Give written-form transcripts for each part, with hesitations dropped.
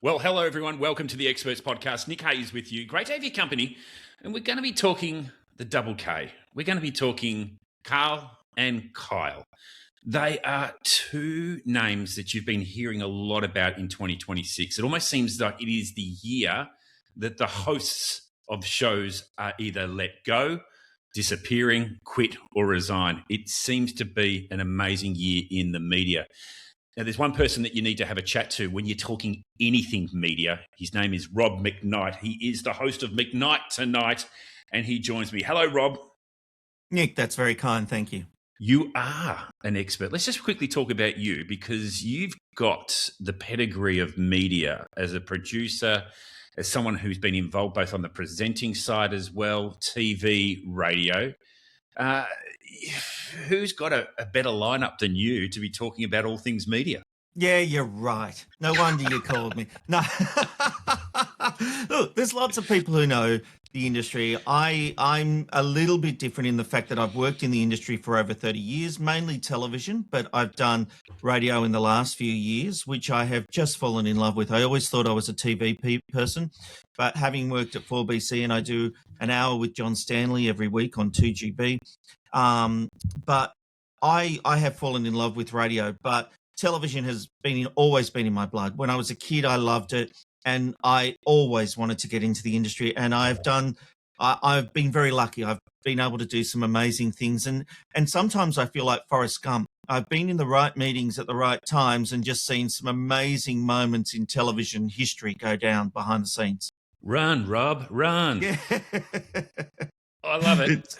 Well, hello, everyone. Welcome to the Experts Podcast. Nic Hayes with you. Great to have your company. And we're going to be talking the double K. We're going to be talking Karl and Kyle. They are two names that you've been hearing a lot about in 2026. It almost seems like it is the year that the hosts of shows are either let go, disappearing, quit, or resign. It seems to be an amazing year in the media. Now, there's one person that you need to have a chat to when you're talking anything media. His name is Rob McKnight. He is the host of McKnight Tonight, and he joins me. Hello, Rob. Nic, that's very kind. Thank you. You are an expert. Let's just quickly talk about you, because you've got the pedigree of media as a producer, as someone who's been involved both on the presenting side as well, TV, radio. Who's got a better lineup than you to be talking about all things media? Yeah, you're right. No wonder you called me. No, look, there's lots of people who know the industry. I'm a little bit different in the fact that I've worked in the industry for over 30 years, mainly television, but I've done radio in the last few years, which I have just fallen in love with. I always thought I was a TV person, but having worked at 4BC, and I do an hour with John Stanley every week on 2GB, but I have fallen in love with radio, but television has always been in my blood. When I was a kid, I loved it, and I always wanted to get into the industry. And I've been very lucky. I've been able to do some amazing things, and sometimes I feel like Forrest Gump. I've been in the right meetings at the right times and just seen some amazing moments in television history go down behind the scenes. Run, Rob, run. Yeah. I love it.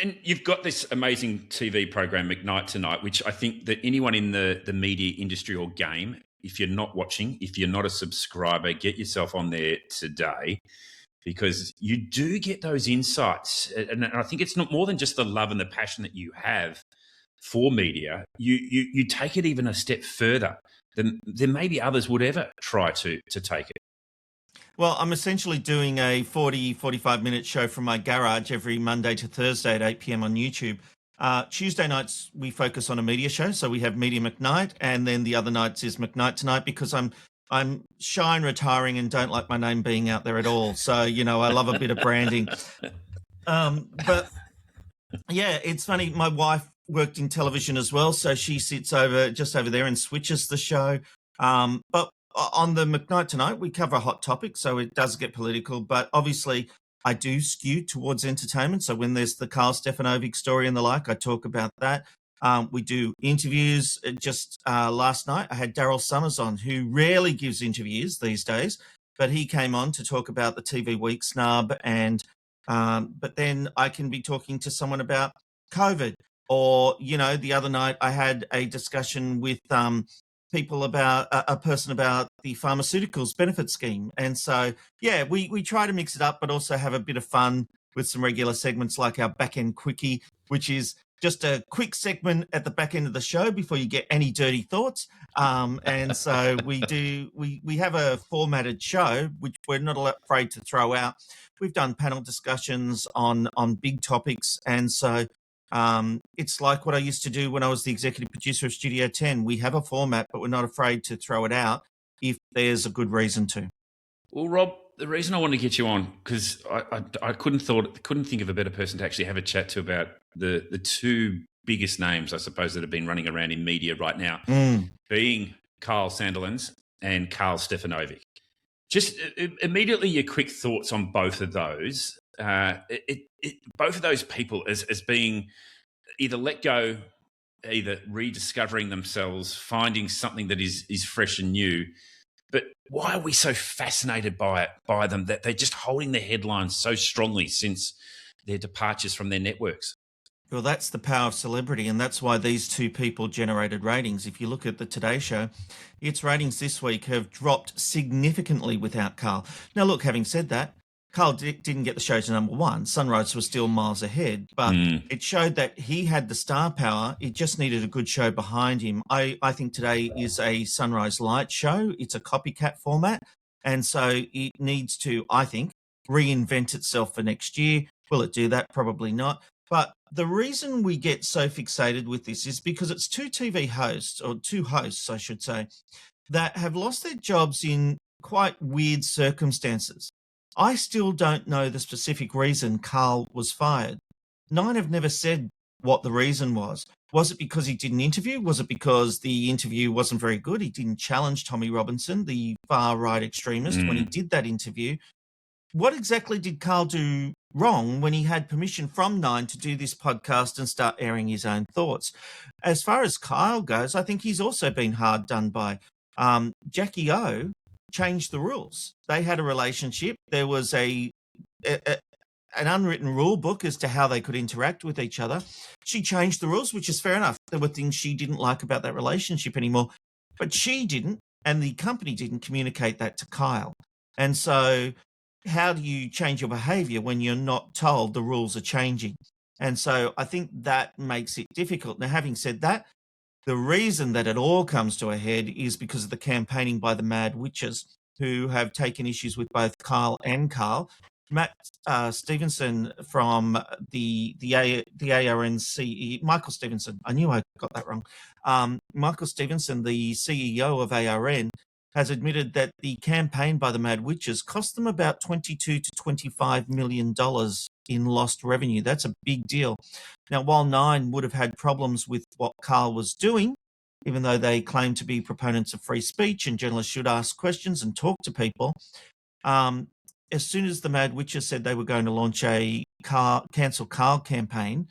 And you've got this amazing TV program, McKnight Tonight, which I think that anyone in the media industry or game, if you're not watching, if you're not a subscriber, get yourself on there today, because you do get those insights. And I think it's not more than just the love and the passion that you have for media. You take it even a step further than maybe others would ever try to take it. Well, I'm essentially doing a 45-minute show from my garage every Monday to Thursday at 8 p.m. on YouTube. Tuesday nights, we focus on a media show. So we have Media McKnight, and then the other nights is McKnight Tonight, because I'm shy and retiring and don't like my name being out there at all. So, I love a bit of branding. But yeah, it's funny. My wife worked in television as well, so she sits just over there and switches the show. But on the McKnight Tonight, we cover a hot topic, so it does get political, but obviously I do skew towards entertainment. So when there's the Karl Stefanovic story and the like, I talk about that. We do interviews. Just last night, I had Daryl Summers on, who rarely gives interviews these days, but he came on to talk about the TV Week snub. And but then I can be talking to someone about COVID, or, the other night I had a discussion with people about a person about the pharmaceuticals benefit scheme. And so, yeah, we try to mix it up, but also have a bit of fun with some regular segments like our back end quickie, which is just a quick segment at the back end of the show before you get any dirty thoughts. And so we have a formatted show, which we're not afraid to throw out. We've done panel discussions on big topics. And so it's like what I used to do when I was the executive producer of Studio 10. We have a format, but we're not afraid to throw it out if there's a good reason to. Well, Rob, the reason I wanted to get you on, because I couldn't think of a better person to actually have a chat to about the two biggest names, I suppose, that have been running around in media right now, being Kyle Sandilands and Karl Stefanovic. Just immediately your quick thoughts on both of those. Both of those people as being either let go, either rediscovering themselves, finding something that is fresh and new. But why are we so fascinated by them, that they're just holding their headlines so strongly since their departures from their networks? Well, that's the power of celebrity, and that's why these two people generated ratings. If you look at the Today Show, its ratings this week have dropped significantly without Karl. Now, look, having said that, Karl didn't get the show to number one. Sunrise was still miles ahead, but it showed that he had the star power. It just needed a good show behind him. I think Today is a Sunrise Light show. It's a copycat format, and so it needs to, I think, reinvent itself for next year. Will it do that? Probably not. But the reason we get so fixated with this is because it's two TV hosts, or two hosts, I should say, that have lost their jobs in quite weird circumstances. I still don't know the specific reason Karl was fired. Nine have never said what the reason was. Was it because he did an interview? Was it because the interview wasn't very good? He didn't challenge Tommy Robinson, the far-right extremist, when he did that interview. What exactly did Karl do wrong when he had permission from Nine to do this podcast and start airing his own thoughts? As far as Kyle goes, I think he's also been hard done by. Jackie O changed the rules. They had a relationship. There was an unwritten rule book as to how they could interact with each other. She changed the rules, which is fair enough. There were things she didn't like about that relationship anymore, but she didn't, and the company didn't communicate that to Kyle. And so how do you change your behavior when you're not told the rules are changing? And so I think that makes it difficult. Now, having said that, the reason that it all comes to a head is because of the campaigning by the Mad Witches, who have taken issues with both Kyle and Karl. Matt Stevenson from the ARN Michael Stevenson, I knew I got that wrong. Michael Stevenson, the CEO of ARN, has admitted that the campaign by the Mad Witches cost them about $22 to $25 million in lost revenue. That's a big deal. Now, while Nine would have had problems with what Karl was doing, even though they claim to be proponents of free speech and journalists should ask questions and talk to people, as soon as the Mad Witches said they were going to launch a cancel Karl campaign,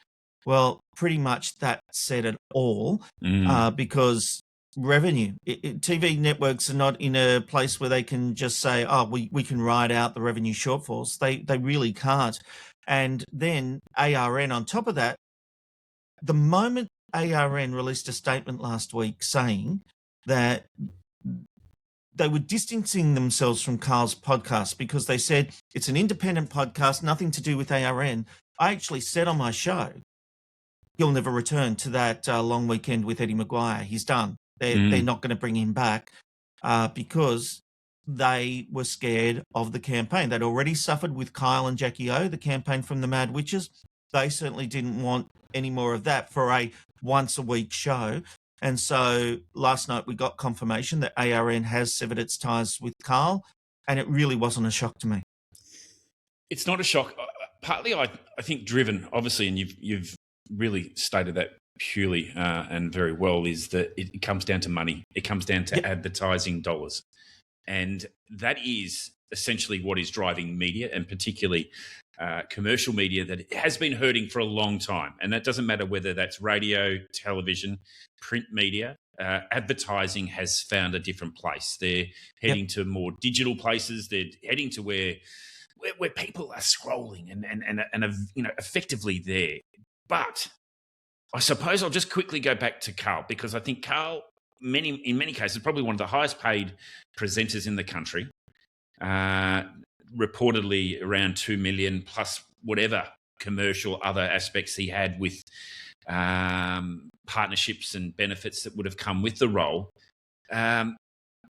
well, pretty much that said it all, because revenue. TV networks are not in a place where they can just say, oh, we can ride out the revenue shortfalls. They really can't. And then ARN on top of that, the moment ARN released a statement last week saying that they were distancing themselves from Karl's podcast because they said it's an independent podcast, nothing to do with ARN. I actually said on my show, he'll never return to that long weekend with Eddie Maguire. He's done. They're not going to bring him back because they were scared of the campaign. They'd already suffered with Kyle and Jackie O, the campaign from the Mad Witches. They certainly didn't want any more of that for a once-a-week show. And so last night we got confirmation that ARN has severed its ties with Karl, and it really wasn't a shock to me. It's not a shock. Partly, I think, driven, obviously, and you've really stated that purely and very well, is that it comes down to money. It comes down to advertising dollars. And that is essentially what is driving media, and particularly commercial media, that has been hurting for a long time. And that doesn't matter whether that's radio, television, print media. Advertising has found a different place. They're heading to more digital places. They're heading to where people are scrolling and are, effectively there. But I suppose I'll just quickly go back to Karl, because I think Karl, in many cases, probably one of the highest paid presenters in the country. Reportedly around 2 million plus whatever commercial other aspects he had with partnerships and benefits that would have come with the role.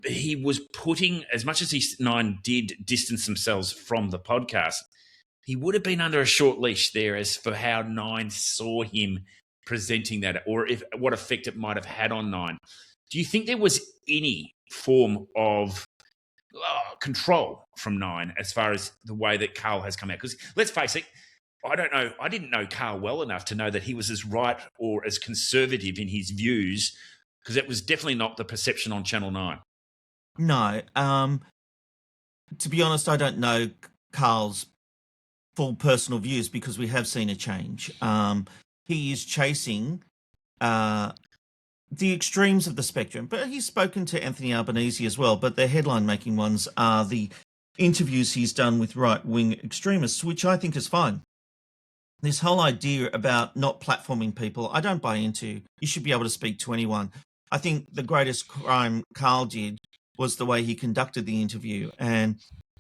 He was putting, as much as Nine did distance themselves from the podcast, he would have been under a short leash there as for how Nine saw him presenting that, or what effect it might have had on Nine. Do you think there was any form of control from Nine as far as the way that Karl has come out? Because let's face it, I don't know. I didn't know Karl well enough to know that he was as right or as conservative in his views, because that was definitely not the perception on Channel 9. No. To be honest, I don't know Karl's full personal views, because we have seen a change. He is chasing the extremes of the spectrum, but he's spoken to Anthony Albanese as well. But the headline-making ones are the interviews he's done with right-wing extremists, which I think is fine. This whole idea about not platforming people, I don't buy into. You should be able to speak to anyone. I think the greatest crime Karl did was the way he conducted the interview. And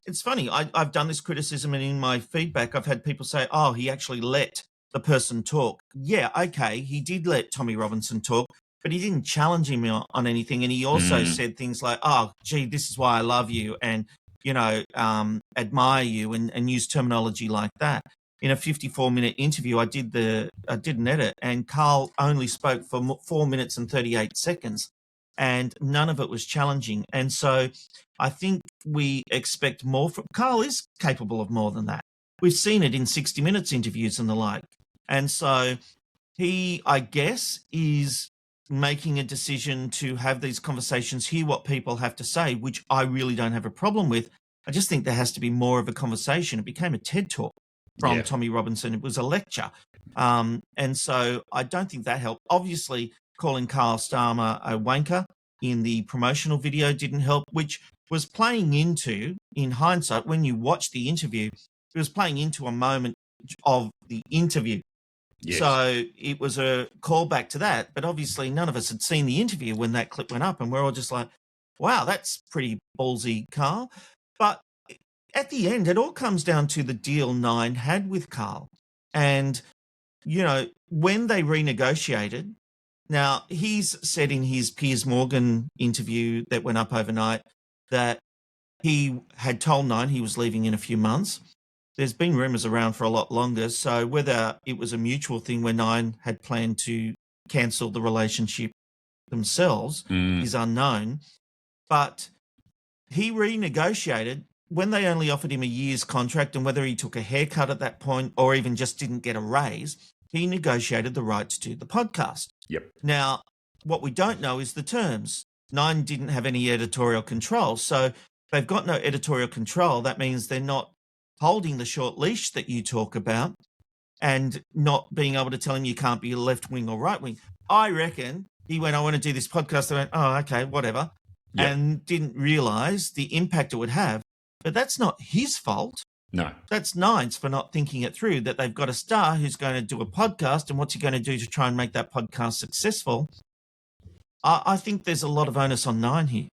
it's funny, I've done this criticism, and in my feedback, I've had people say, oh, he actually let the person talk. Yeah, okay, he did let Tommy Robinson talk, but he didn't challenge him on anything. And he also said things like, oh, gee, this is why I love you, and, admire you, and use terminology like that. In a 54-minute interview, I did an edit, and Karl only spoke for 4 minutes and 38 seconds. and none of it was challenging. And so I think we expect more from Karl. Is capable of more than that. We've seen it in 60 Minutes interviews and the like. And so he, I guess, is making a decision to have these conversations, hear what people have to say, which I really don't have a problem with. I just think there has to be more of a conversation. It became a TED Talk from Tommy Robinson. It was a lecture. And so I don't think that helped. Obviously, calling Karl Starmer a wanker in the promotional video didn't help, which was playing into, in hindsight, when you watch the interview, it was playing into a moment of the interview. Yes. So it was a callback to that. But obviously, none of us had seen the interview when that clip went up. And we're all just like, wow, that's pretty ballsy, Karl. But at the end, it all comes down to the deal Nine had with Karl. And, you know, when they renegotiated, now he's said in his Piers Morgan interview that went up overnight that he had told Nine he was leaving in a few months. There's been rumours around for a lot longer. So whether it was a mutual thing where Nine had planned to cancel the relationship themselves is unknown. But he renegotiated when they only offered him a year's contract, and whether he took a haircut at that point or even just didn't get a raise, he negotiated the right to do the podcast. Yep. Now, what we don't know is the terms. Nine didn't have any editorial control. So they've got no editorial control. That means they're not holding the short leash that you talk about and not being able to tell him you can't be left wing or right wing. I reckon he went, I want to do this podcast. They went, oh, okay, whatever. Yep. And didn't realise the impact it would have. But that's not his fault. No. That's Nine's for not thinking it through, that they've got a star who's going to do a podcast, and what's he going to do to try and make that podcast successful? I think there's a lot of onus on Nine here.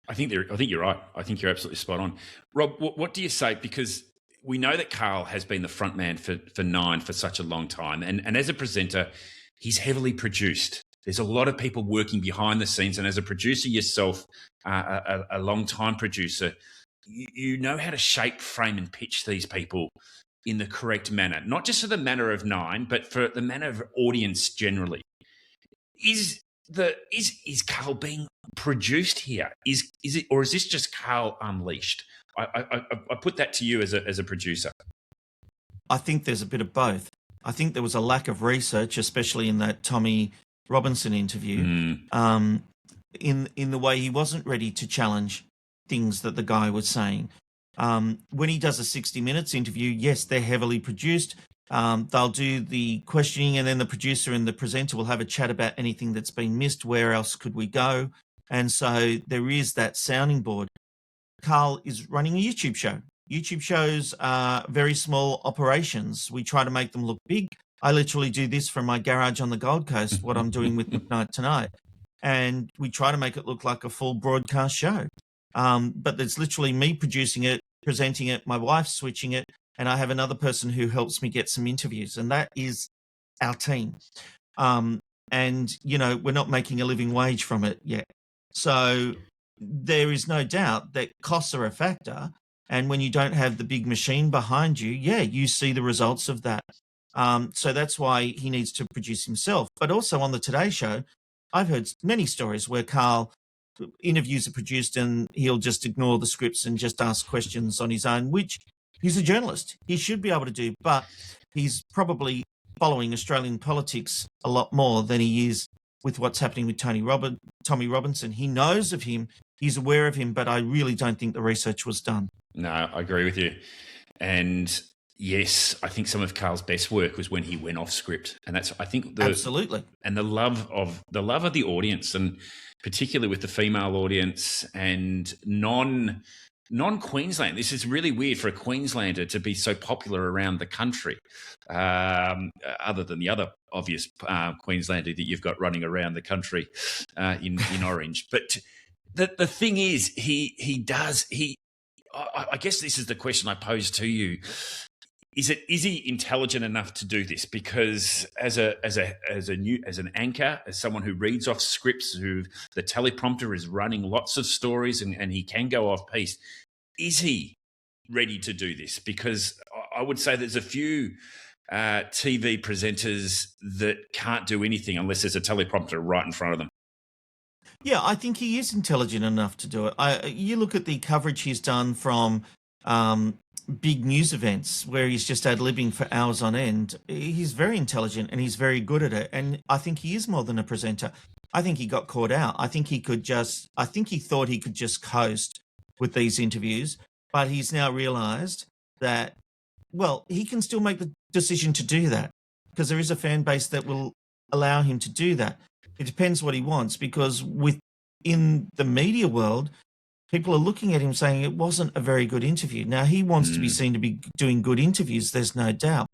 I think you're right. I think you're absolutely spot on. Rob, what do you say? Because we know that Karl has been the front man for Nine for such a long time. And as a presenter, he's heavily produced. There's a lot of people working behind the scenes. And as a producer yourself, a long-time producer, you know how to shape, frame and pitch these people in the correct manner, not just for the manner of Nine, but for the manner of audience generally. Is Karl being produced here? Is it, or is this just Karl unleashed? I put that to you as a producer. I think there's a bit of both. I think there was a lack of research, especially in that Tommy Robinson interview, in the way he wasn't ready to challenge things that the guy was saying. When he does a 60 Minutes interview, yes, they're heavily produced. They'll do the questioning, and then the producer and the presenter will have a chat about anything that's been missed. Where else could we go? And so there is that sounding board. Karl is running a YouTube show. YouTube shows are very small operations. We try to make them look big. I literally do this from my garage on the Gold Coast, what I'm doing with McKnight Tonight. And we try to make it look like a full broadcast show. But it's literally me producing it, presenting it, my wife switching it, and I have another person who helps me get some interviews, and that is our team. And, you know, we're not making a living wage from it yet. So there is no doubt that costs are a factor. And when you don't have the big machine behind you, you see the results of that. So that's why he needs to produce himself. But also on the Today Show, I've heard many stories where Karl interviews are produced and he'll just ignore the scripts and just ask questions on his own, which he's a journalist. He should be able to do, but he's probably following Australian politics a lot more than he is with what's happening with Tommy Robinson. He knows of him, he's aware of him, but I really don't think the research was done. No, I agree with you. And yes, I think some of Karl's best work was when he went off script, and that's, I think, absolutely. And the love of the audience, and particularly with the female audience and non-Queensland. This is really weird for a Queenslander to be so popular around the country, other than the other obvious Queenslander that you've got running around the country in orange. But the thing is, I guess this is the question I pose to you. Is he intelligent enough to do this? Because as an anchor, as someone who reads off scripts, who the teleprompter is running lots of stories and he can go off piece, is he ready to do this? Because I would say there's a few TV presenters that can't do anything unless there's a teleprompter right in front of them. Yeah, I think he is intelligent enough to do it. You look at the coverage he's done from um, big news events where he's just ad-libbing for hours on end. He's very intelligent and he's very good at it. And I think he is more than a presenter. I think he got caught out. I think he thought he could just coast with these interviews, but he's now realized that, well, he can still make the decision to do that because there is a fan base that will allow him to do that. It depends what he wants, because within the media world, people are looking at him saying it wasn't a very good interview. Now, he wants to be seen to be doing good interviews, there's no doubt.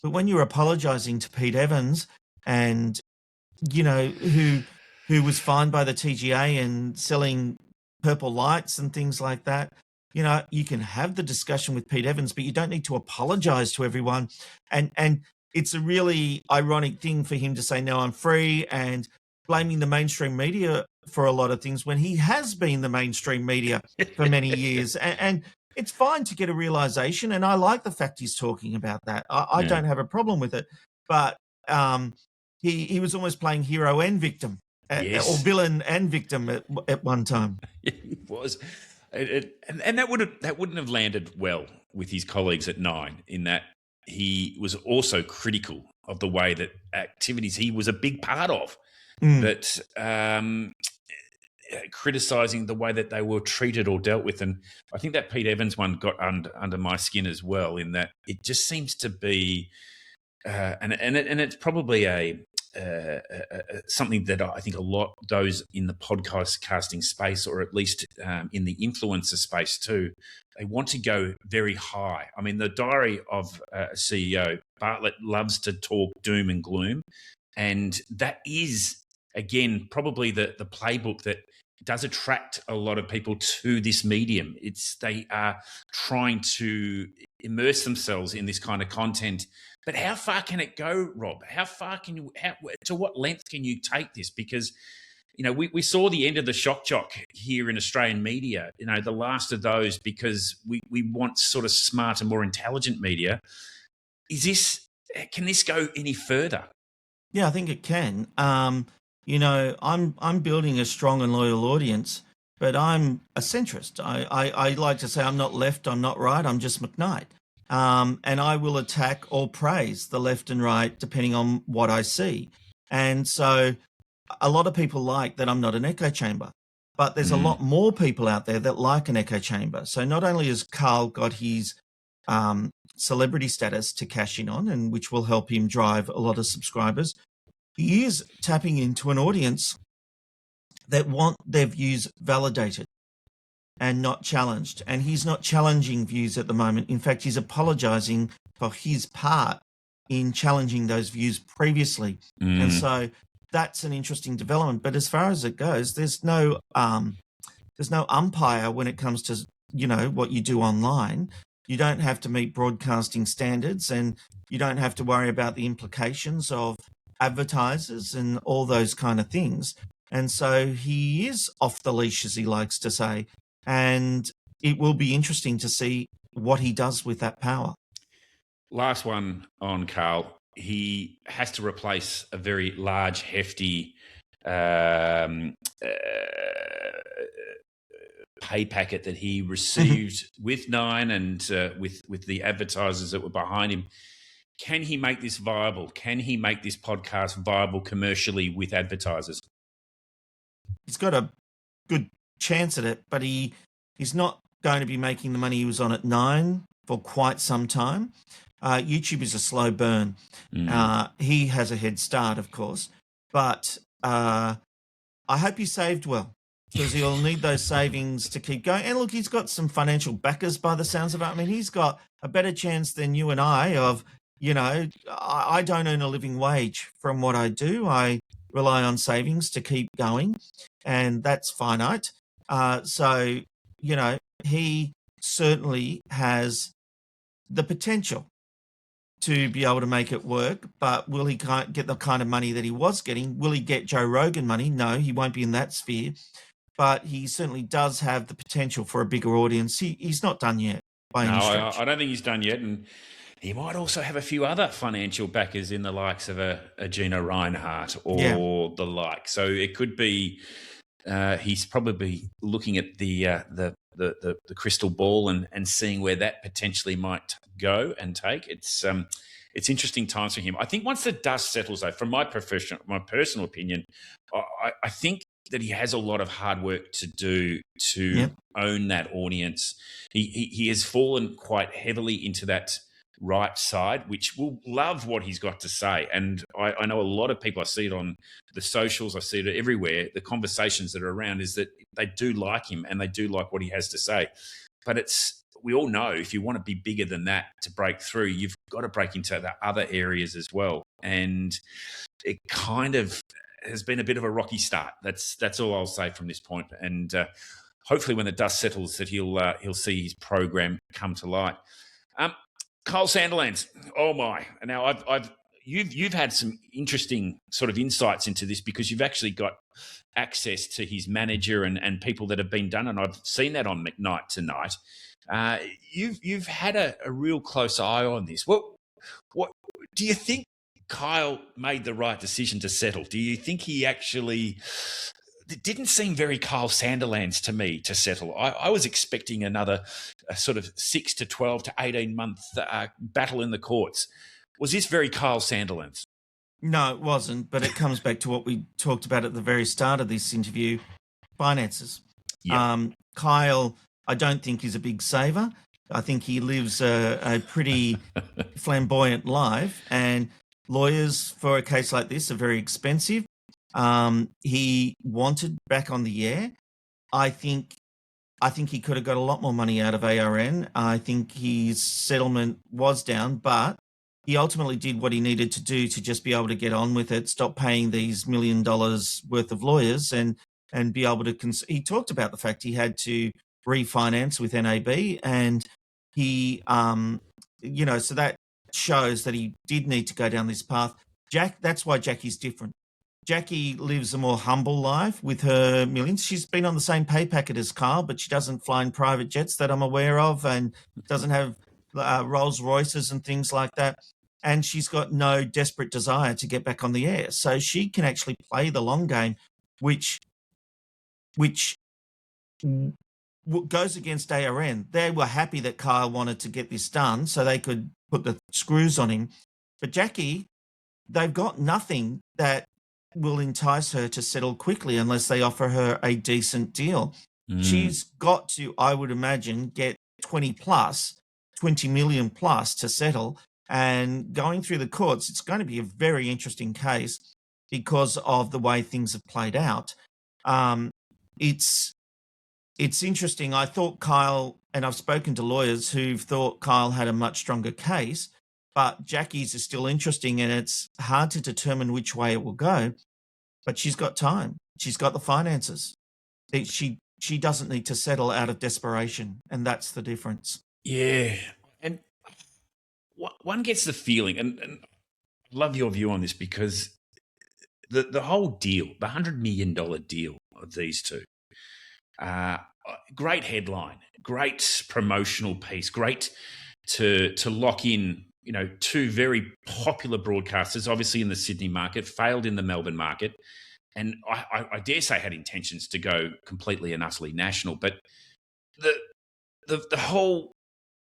But when you're apologising to Pete Evans and, who was fined by the TGA and selling purple lights and things like that, you can have the discussion with Pete Evans, but you don't need to apologise to everyone. And it's a really ironic thing for him to say, no, I'm free, and blaming the mainstream media for a lot of things when he has been the mainstream media for many years. And it's fine to get a realization, and I like the fact he's talking about that. I don't have a problem with it. But he was almost playing hero and victim, or villain and victim at one time. He was. And that wouldn't have landed well with his colleagues at Nine, in that he was also critical of the way that activities he was a big part of, that criticising the way that they were treated or dealt with. And I think that Pete Evans one got under my skin as well, in that it just seems to be, and it's probably something that I think a lot those in the podcast casting space, or at least in the influencer space too, they want to go very high. I mean, the diary of a CEO, Bartlett loves to talk doom and gloom, and that is, again, probably the playbook that does attract a lot of people to this medium. They are trying to immerse themselves in this kind of content. But how far can it go, Rob? To what length can you take this? Because, we saw the end of the shock jock here in Australian media, the last of those, because we want sort of smarter, more intelligent media. Can this go any further? Yeah, I think it can. I'm building a strong and loyal audience, but I'm a centrist. I like to say I'm not left, I'm not right, I'm just McKnight. And I will attack or praise the left and right depending on what I see. And so a lot of people like that I'm not an echo chamber, but there's a lot more people out there that like an echo chamber. So not only has Karl got his celebrity status to cash in on, and which will help him drive a lot of subscribers, he is tapping into an audience that want their views validated and not challenged. And he's not challenging views at the moment. In fact, he's apologising for his part in challenging those views previously. And so that's an interesting development. But as far as it goes, there's no umpire when it comes to, what you do online. You don't have to meet broadcasting standards, and you don't have to worry about the implications of advertisers and all those kind of things. And so he is off the leash, as he likes to say. And it will be interesting to see what he does with that power. Last one on Karl. He has to replace a very large, hefty pay packet that he received with Nine and with the advertisers that were behind him. Can he make this viable? Can he make this podcast viable commercially with advertisers? He's got a good chance at it, but he's not going to be making the money he was on at Nine for quite some time. YouTube is a slow burn. He has a head start, of course, but I hope he saved well, because he'll need those savings to keep going. And look, he's got some financial backers by the sounds of it. I mean, he's got a better chance than you and I of, I don't earn a living wage from what I do. I rely on savings to keep going, and that's finite. So, he certainly has the potential to be able to make it work, but will he get the kind of money that he was getting? Will he get Joe Rogan money? No, he won't be in that sphere, but he certainly does have the potential for a bigger audience. He's not done yet by any stretch. I don't think he's done yet, and he might also have a few other financial backers in the likes of a Gino Reinhardt or the like. So it could be he's probably looking at the crystal ball and seeing where that potentially might go and take. It's interesting times for him. I think once the dust settles, though, from my personal opinion, I think that he has a lot of hard work to do to own that audience. He has fallen quite heavily into that right side, which will love what he's got to say. And I know a lot of people, I see it on the socials, I see it everywhere, the conversations that are around is that they do like him and they do like what he has to say. But we all know if you want to be bigger than that to break through, you've got to break into the other areas as well. And it kind of has been a bit of a rocky start. That's all I'll say from this point. And hopefully when the dust settles that he'll see his program come to light. Karl Sandilands, oh my! Now you've had some interesting sort of insights into this because you've actually got access to his manager and people that have been done, and I've seen that on McKnight Tonight. You've had a real close eye on this. What do you think? Kyle made the right decision to settle. Do you think he actually? It didn't seem very Karl Sandilands to me to settle. I was expecting another sort of 6 to 12 to 18 month battle in the courts. Was this very Karl Sandilands? No, it wasn't. But it comes back to what we talked about at the very start of this interview: finances. Yep. Kyle, I don't think he's a big saver. I think he lives a pretty flamboyant life, and lawyers for a case like this are very expensive. He wanted back on the air. I think he could have got a lot more money out of ARN. I think his settlement was down, but he ultimately did what he needed to do to just be able to get on with it, stop paying these $1 million worth of lawyers, and be able to. He talked about the fact he had to refinance with NAB, and he, so that shows that he did need to go down this path. That's why Jackie's different. Jackie lives a more humble life with her millions. She's been on the same pay packet as Karl, but she doesn't fly in private jets that I'm aware of, and doesn't have Rolls Royces and things like that. And she's got no desperate desire to get back on the air. So she can actually play the long game, which goes against ARN. They were happy that Kyle wanted to get this done so they could put the screws on him. But Jackie, they've got nothing that will entice her to settle quickly unless they offer her a decent deal. She's got to, I would imagine, get 20 million plus to settle. And going through the courts, it's going to be a very interesting case because of the way things have played out. It's interesting. I thought Kyle, and I've spoken to lawyers who've thought Kyle had a much stronger case, but Jackie's is still interesting, and it's hard to determine which way it will go. But she's got time. She's got the finances. She doesn't need to settle out of desperation, and that's the difference. Yeah. And one gets the feeling, and I love your view on this, because the whole deal, the $100 million deal of these two, great headline, great promotional piece, great to lock in, two very popular broadcasters, obviously in the Sydney market, failed in the Melbourne market, and I dare say had intentions to go completely and utterly national. But the whole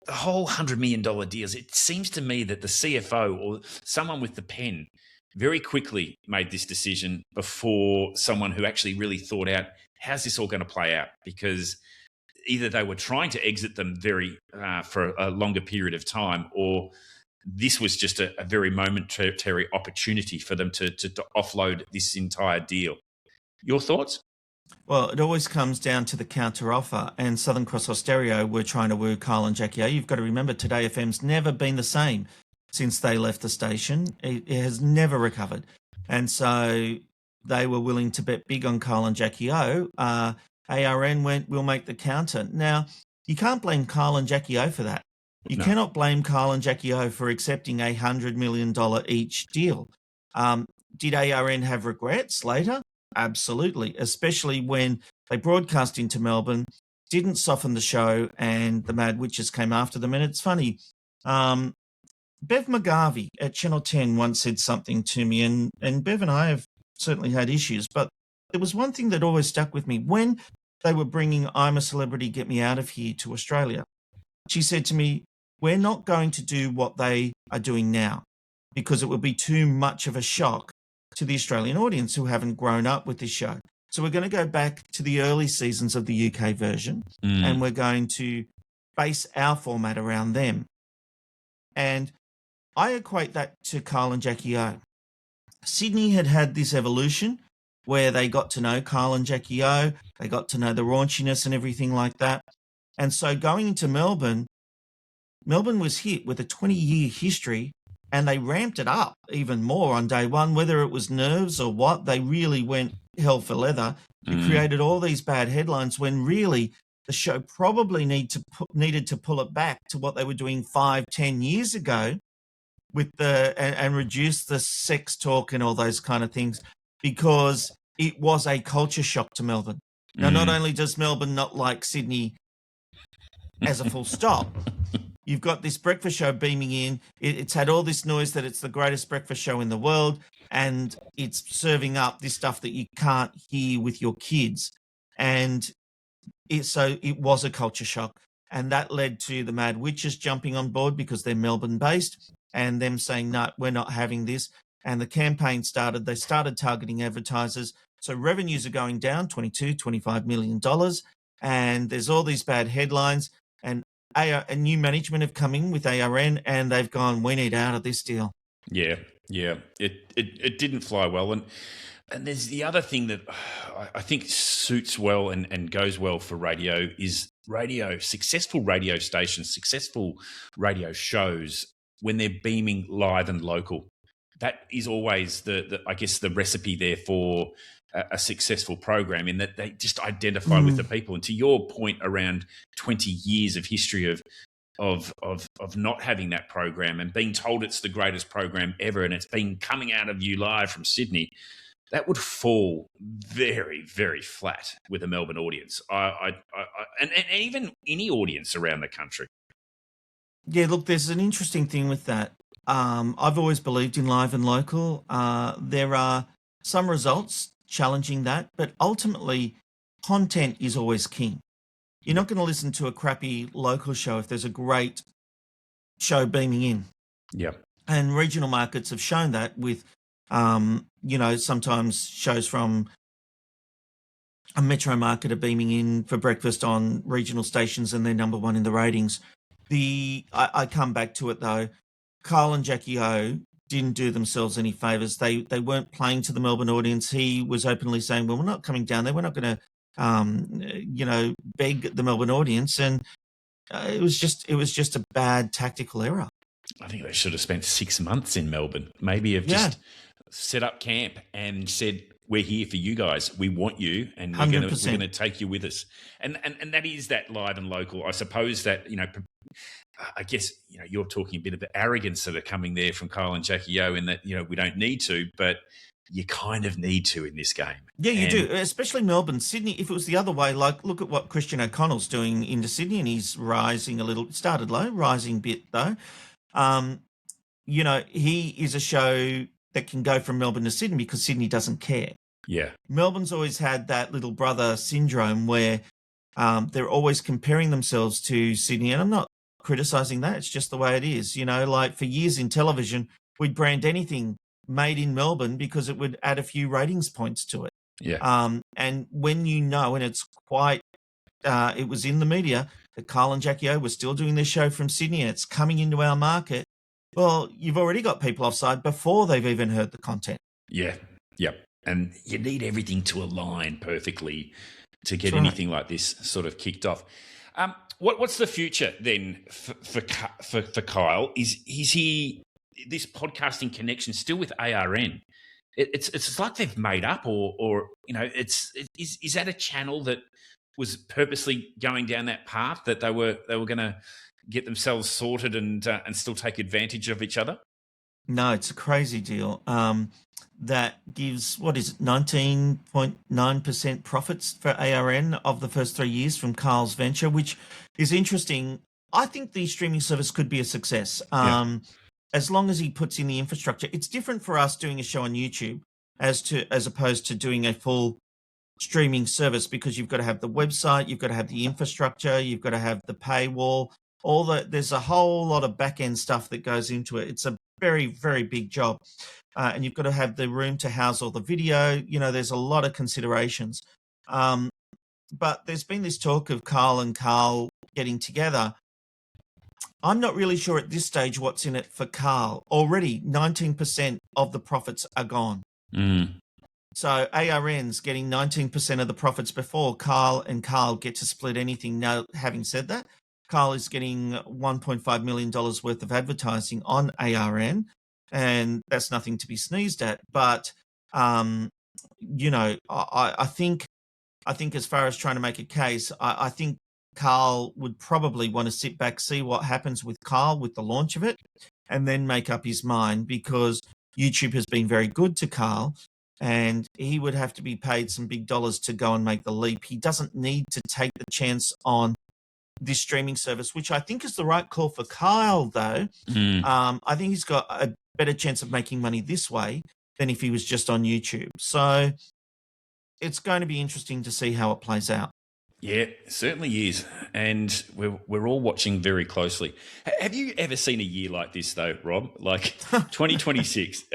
$100 million deals, it seems to me that the CFO or someone with the pen very quickly made this decision before someone who actually really thought out, how's this all going to play out? Because either they were trying to exit them for a longer period of time, or this was just a very momentary opportunity for them to offload this entire deal. Your thoughts? Well, it always comes down to the counter offer, and Southern Cross Austereo were trying to woo Karl and Jackie O. You've got to remember, Today FM's never been the same since they left the station. It has never recovered. And so they were willing to bet big on Karl and Jackie O. ARN went, we'll make the counter. Now, you can't blame Karl and Jackie O for that. You cannot blame Karl and Jackie O for accepting a $100 million each deal. Did ARN have regrets later? Absolutely, especially when they broadcast into Melbourne, didn't soften the show, and the Mad Witches came after them. And it's funny, Bev McGarvey at Channel 10 once said something to me, and Bev and I have certainly had issues, but there was one thing that always stuck with me when they were bringing I'm a Celebrity, Get Me Out of Here to Australia. She said to me, we're not going to do what they are doing now because it would be too much of a shock to the Australian audience who haven't grown up with this show. So we're going to go back to the early seasons of the UK version and we're going to base our format around them. And I equate that to Kyle and Jackie O. Sydney had this evolution where they got to know Kyle and Jackie O, they got to know the raunchiness and everything like that. And so going into Melbourne was hit with a 20-year history, and they ramped it up even more on day one, whether it was nerves or what. They really went hell for leather. It created all these bad headlines when really the show probably needed to pull it back to what they were doing 5-10 years ago with and reduce the sex talk and all those kind of things, because it was a culture shock to Melbourne. Now, not only does Melbourne not like Sydney as a full stop, you've got this breakfast show beaming in. It's had all this noise that it's the greatest breakfast show in the world, and it's serving up this stuff that you can't hear with your kids. And so it was a culture shock. And that led to the Mad Witches jumping on board because they're Melbourne-based, and them saying, no, we're not having this. And the campaign started. They started targeting advertisers. So revenues are going down $22-25 million. And there's all these bad headlines. And a new management have come in with ARN, and they've gone, we need out of this deal. Yeah. It didn't fly well. And there's the other thing that I think suits well and goes well for radio is successful radio stations, successful radio shows when they're beaming live and local. That is always the I guess the recipe there for a successful program, in that they just identify with the people. And to your point around 20 years of history of not having that program and being told it's the greatest program ever and it's been coming out of you live from Sydney, that would fall very, very flat with a Melbourne audience. And even any audience around the country. Yeah, look, there's an interesting thing with that. I've always believed in live and local. There are some results challenging that, but ultimately content is always king. You're not going to listen to a crappy local show if there's a great show beaming in. Yeah. And regional markets have shown that with, sometimes shows from a metro market are beaming in for breakfast on regional stations and they're number one in the ratings. I come back to it though. Karl and Jackie O didn't do themselves any favours. They weren't playing to the Melbourne audience. He was openly saying, well, we're not coming down there. We're not going to, beg the Melbourne audience. And it was just a bad tactical error. I think they should have spent 6 months in Melbourne. Maybe have just set up camp and said, we're here for you guys. We want you, and we're going to take you with us. And that is that live and local. I suppose that, I guess, you're talking a bit of the arrogance that are coming there from Kyle and Jackie O, in that, we don't need to, but you kind of need to in this game. Yeah, you do, especially Melbourne. Sydney, if it was the other way, like look at what Christian O'Connell's doing into Sydney, and he's rising a little. It started low, rising a bit though. He is a show that can go from Melbourne to Sydney because Sydney doesn't care. Yeah. Melbourne's always had that little brother syndrome where they're always comparing themselves to Sydney, and I'm not criticising that. It's just the way it is. Like for years in television, we'd brand anything made in Melbourne because it would add a few ratings points to it. Yeah. And when and it's quite, it was in the media that Karl and Jackie O were still doing their show from Sydney and it's coming into our market. Well, you've already got people offside before they've even heard the content. Yeah. Yep. And you need everything to align perfectly to get anything like this sort of kicked off. What's the future then for Kyle? Is he this podcasting connection still with ARN? It's like they've made up, or is that a channel that was purposely going down that path, that they were going to get themselves sorted and still take advantage of each other? No, it's a crazy deal. That gives, 19.9% profits for ARN of the first 3 years from Karl's venture, which is interesting. I think the streaming service could be a success. As long as he puts in the infrastructure. It's different for us doing a show on YouTube as opposed to doing a full streaming service because you've got to have the website, you've got to have the infrastructure, you've got to have the paywall, there's a whole lot of back end stuff that goes into it. It's a very, very big job. And you've got to have the room to house all the video. There's a lot of considerations. But there's been this talk of Karl and Kyle getting together. I'm not really sure at this stage what's in it for Karl. Already 19% of the profits are gone. So ARN's getting 19% of the profits before Karl and Kyle get to split anything. Now, having said that, Karl is getting $1.5 million worth of advertising on ARN, and that's nothing to be sneezed at. But, I think as far as trying to make a case, I think Karl would probably want to sit back, see what happens with Kyle with the launch of it, and then make up his mind, because YouTube has been very good to Karl, and he would have to be paid some big dollars to go and make the leap. He doesn't need to take the chance on this streaming service, which I think is the right call for Kyle, though. I think he's got a better chance of making money this way than if he was just on YouTube. So it's going to be interesting to see how it plays out. Yeah, it certainly is. And we're all watching very closely. Have you ever seen a year like this, though, Rob? Like 2026?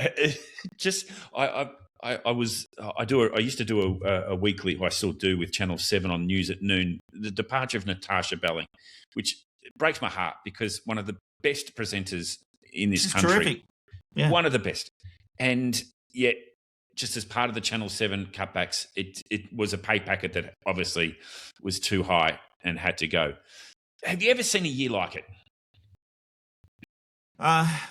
I used to do a weekly, I still do, with Channel 7 on News at Noon, the departure of Natasha Belling, which breaks my heart because one of the best presenters in this country. Terrific. Yeah. One of the best. And yet, just as part of the Channel 7 cutbacks, it was a pay packet that obviously was too high and had to go. Have you ever seen a year like it?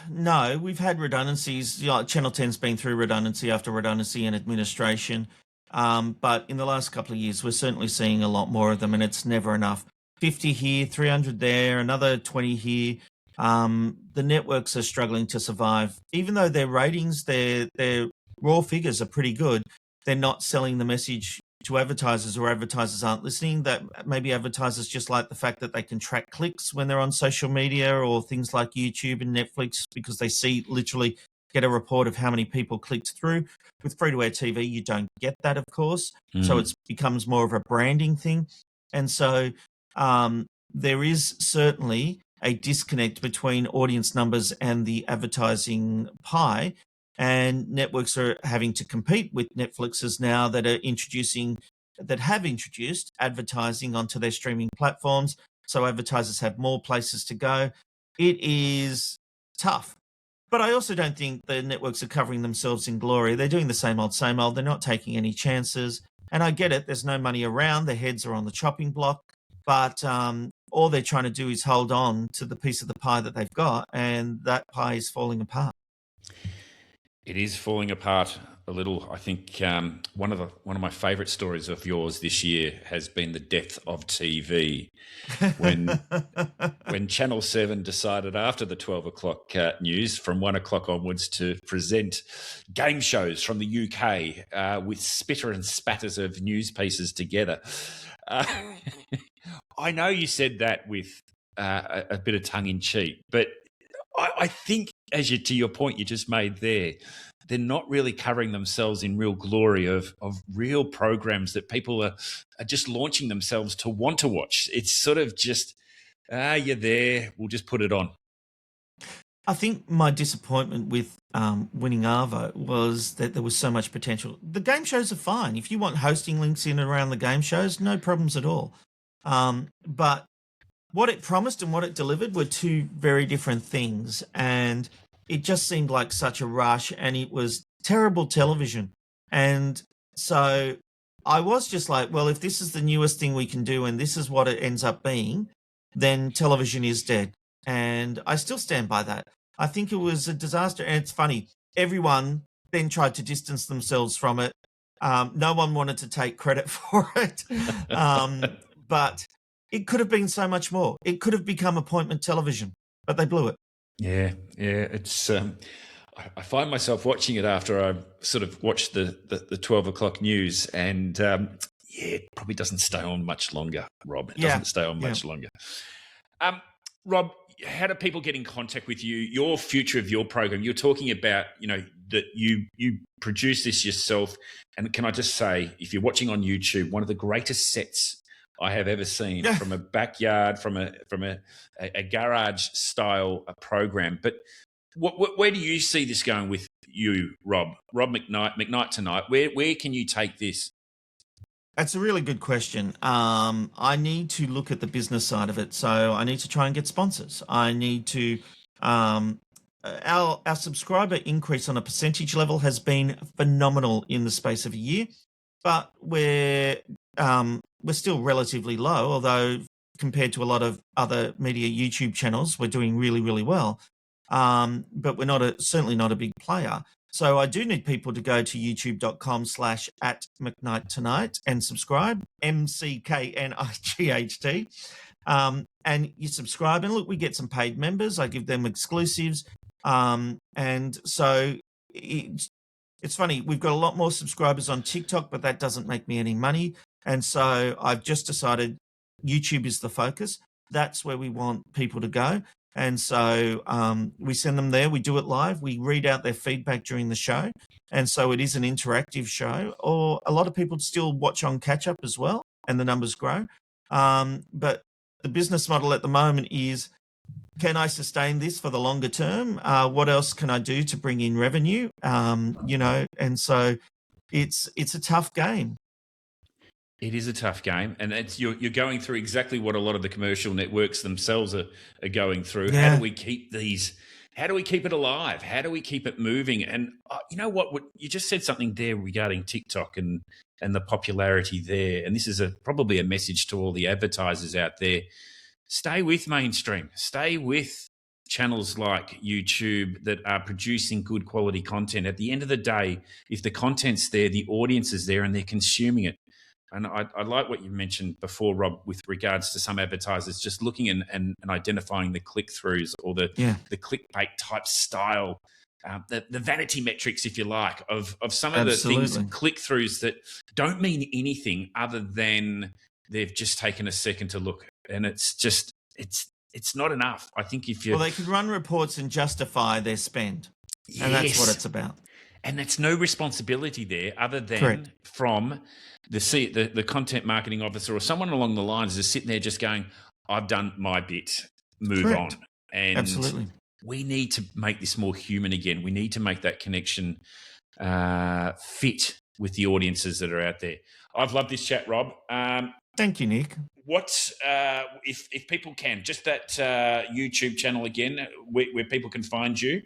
No, we've had redundancies. Channel 10's been through redundancy after redundancy and administration. But in the last couple of years, we're certainly seeing a lot more of them, and it's never enough. 50 here, 300 there, another 20 here. The networks are struggling to survive. Even though their ratings, their raw figures are pretty good, they're not selling the message to advertisers, or advertisers aren't listening. That maybe advertisers just like the fact that they can track clicks when they're on social media or things like YouTube and Netflix, because they literally get a report of how many people clicked through. With free-to-air TV, you don't get that, of course. So it becomes more of a branding thing. And so there is certainly a disconnect between audience numbers and the advertising pie. And networks are having to compete with Netflixes now that have introduced advertising onto their streaming platforms. So advertisers have more places to go. It is tough. But I also don't think the networks are covering themselves in glory. They're doing the same old, same old. They're not taking any chances. And I get it. There's no money around. Their heads are on the chopping block. But all they're trying to do is hold on to the piece of the pie that they've got. And that pie is falling apart. It is falling apart a little. I think one of my favourite stories of yours this year has been the death of TV, when Channel 7 decided after the 12 o'clock news from 1 o'clock onwards to present game shows from the UK with spitter and spatters of news pieces together. I know you said that with a bit of tongue in cheek, but I think, to your point you just made there, they're not really covering themselves in real glory of real programs that people are just launching themselves to want to watch. It's sort of just, you're there, we'll just put it on. I think my disappointment with winning Arvo was that there was so much potential. The game shows are fine. If you want hosting links in and around the game shows, no problems at all. But what it promised and what it delivered were two very different things. And it just seemed like such a rush, and it was terrible television. And so I was just like, well, if this is the newest thing we can do and this is what it ends up being, then television is dead. And I still stand by that. I think it was a disaster. And it's funny, everyone then tried to distance themselves from it. No one wanted to take credit for it. But it could have been so much more. It could have become appointment television, but they blew it. Yeah. It's I find myself watching it after I sort of watched the 12 o'clock news, and it probably doesn't stay on much longer, Rob. It doesn't stay on much longer. Rob, how do people get in contact with you? Your future of your program. You're talking about, that you produce this yourself. And can I just say, if you're watching on YouTube, one of the greatest sets I have ever seen from a backyard, from a garage style program. But where do you see this going with you, Rob? Rob McKnight Tonight. Where can you take this? That's a really good question. I need to look at the business side of it. So I need to try and get sponsors. I need to. Our subscriber increase on a percentage level has been phenomenal in the space of a year, but we're still relatively low. Although compared to a lot of other media YouTube channels, we're doing really, really well. But we're certainly not a big player. So I do need people to go to youtube.com/@McKnight Tonight and subscribe, MCKNIGHT. And you subscribe, and look, we get some paid members. I give them exclusives. And so it's funny. We've got a lot more subscribers on TikTok, but that doesn't make me any money. And so I've just decided YouTube is the focus. That's where we want people to go. And so we send them there. We do it live. We read out their feedback during the show. And so it is an interactive show. Or a lot of people still watch on catch up as well, and the numbers grow. But the business model at the moment is, can I sustain this for the longer term? What else can I do to bring in revenue? And so it's a tough game. It is a tough game, and you're going through exactly what a lot of the commercial networks themselves are going through. Yeah. How do we keep these? How do we keep it alive? How do we keep it moving? And you know what? You just said something there regarding TikTok and the popularity there. And this is probably a message to all the advertisers out there. Stay with mainstream. Stay with channels like YouTube that are producing good quality content. At the end of the day, if the content's there, the audience is there, and they're consuming it. And I like what you mentioned before, Rob, with regards to some advertisers just looking and identifying the click-throughs or the clickbait type style, the vanity metrics, if you like, of some of the things, click-throughs that don't mean anything other than they've just taken a second to look. And it's just, it's not enough. I think if you... Well, they can run reports and justify their spend. Yes. And that's what it's about. And that's no responsibility there other than from the content marketing officer or someone along the lines is sitting there just going, I've done my bit, move on. And absolutely, we need to make this more human again. We need to make that connection fit with the audiences that are out there. I've loved this chat, Rob. Thank you, Nick. What if people can, just that YouTube channel again, where people can find you?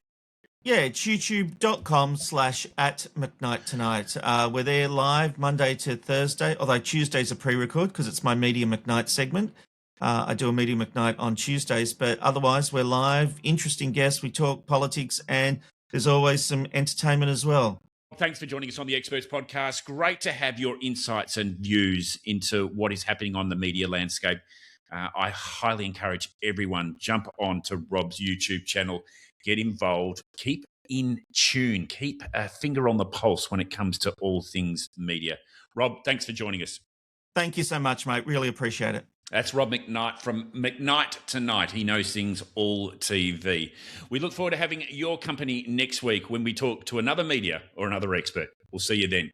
Yeah, it's youtube.com/@McKnight Tonight. We're there live Monday to Thursday, although Tuesday's a pre-record because it's my Media McKnight segment. I do a Media McKnight on Tuesdays, but otherwise we're live, interesting guests, we talk politics, and there's always some entertainment as well. Thanks for joining us on the Experts Podcast. Great to have your insights and views into what is happening on the media landscape. I highly encourage everyone, jump on to Rob's YouTube channel, get involved, keep in tune, keep a finger on the pulse when it comes to all things media. Rob, thanks for joining us. Thank you so much, mate. Really appreciate it. That's Rob McKnight from McKnight Tonight. He knows things all TV. We look forward to having your company next week when we talk to another media or another expert. We'll see you then.